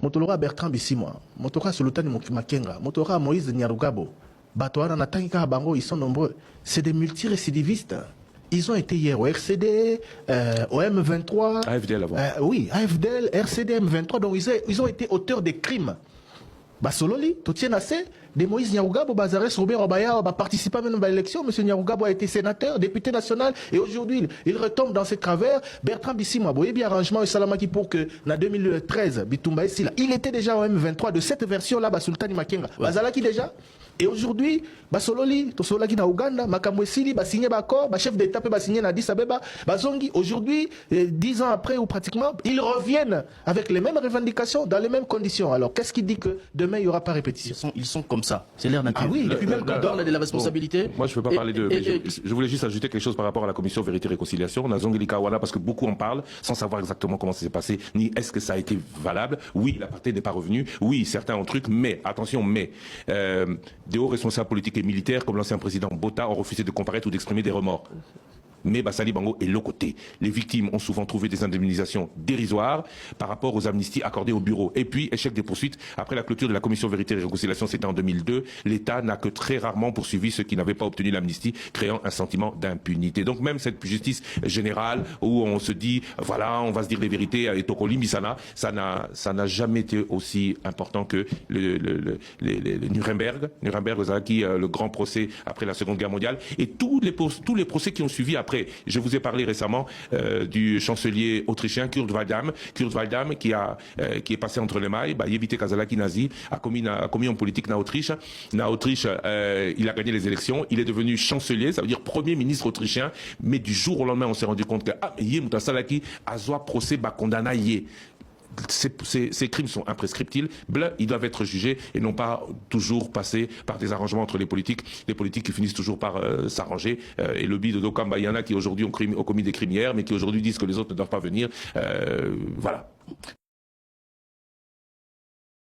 Motolora Bertrand Bisimwa, Motora Solotani Makenga, Motora Moïse Nyarugabo, Batoara Natanka Bango, ils sont nombreux. C'est des multirécidivistes. Ils ont été hier au RCD, au M23. AFDL avant. Oui, AFDL, RCD, M23. Donc ils ont été auteurs des crimes. Basololi, Totien Assé, de Moïse Nyarugabo, Bazares, Robert Obaya, a participé même à l'élection. M. Nyarugabo a été sénateur, député national, et aujourd'hui, il retombe dans ses travers. Bertrand Bisimwa, vous voyez bien arrangement et Salamaki pour que, en 2013, Bitumba Essila, il était déjà au M23 de cette version-là, Basultani Makenga. Bazalaki déjà. Et aujourd'hui, Basololi, Tosolaki na Ouganda, Makamwesili, signé d'accord, chef d'État peut signer na Addis Abeba, Bazongi, aujourd'hui, 10 ans après ou pratiquement, ils reviennent avec les mêmes revendications, dans les mêmes conditions. Alors, qu'est-ce qui dit que demain, il n'y aura pas répétition? Ils sont comme ça. C'est l'air naturel. Ah oui, et puis même quand on a de la responsabilité. Bon, moi, je ne veux pas parler de. Je voulais juste ajouter quelque chose par rapport à la commission Vérité et Réconciliation. On a Zongeli Kawana, parce que beaucoup en parlent, sans savoir exactement comment ça s'est passé, ni est-ce que ça a été valable. Oui, l'apartheid n'est pas revenu. Oui, certains ont truc, mais, attention, mais, des hauts responsables politiques et militaires, comme l'ancien président Bota, ont refusé de comparaître ou d'exprimer des remords. Mais Bassali Bango est le côté. Les victimes ont souvent trouvé des indemnisations dérisoires par rapport aux amnisties accordées au bureau. Et puis, échec des poursuites. Après la clôture de la commission Vérité et Réconciliation, c'était en 2002, l'État n'a que très rarement poursuivi ceux qui n'avaient pas obtenu l'amnistie, créant un sentiment d'impunité. Donc même cette justice générale où on se dit, voilà, on va se dire les vérités et Tokoli Misana, ça n'a jamais été aussi important que le Nuremberg. Nuremberg, le grand procès après la Seconde Guerre mondiale. Et tous les procès qui ont suivi après. Je vous ai parlé récemment du chancelier autrichien Kurt Waldheim qui est passé entre les mailles, Yevite Kazalaki nazi, a commis en politique en Autriche. En Autriche, il a gagné les élections, il est devenu chancelier, ça veut dire premier ministre autrichien, mais du jour au lendemain, on s'est rendu compte que Yemuta Salaki a soit procès condamné Yé. Ces crimes sont imprescriptibles, ils doivent être jugés et non pas toujours passer par des arrangements entre les politiques qui finissent toujours par s'arranger. Et le bid de Dokamba, il y en a qui aujourd'hui ont commis des crimes hier, mais qui aujourd'hui disent que les autres ne doivent pas venir. Voilà.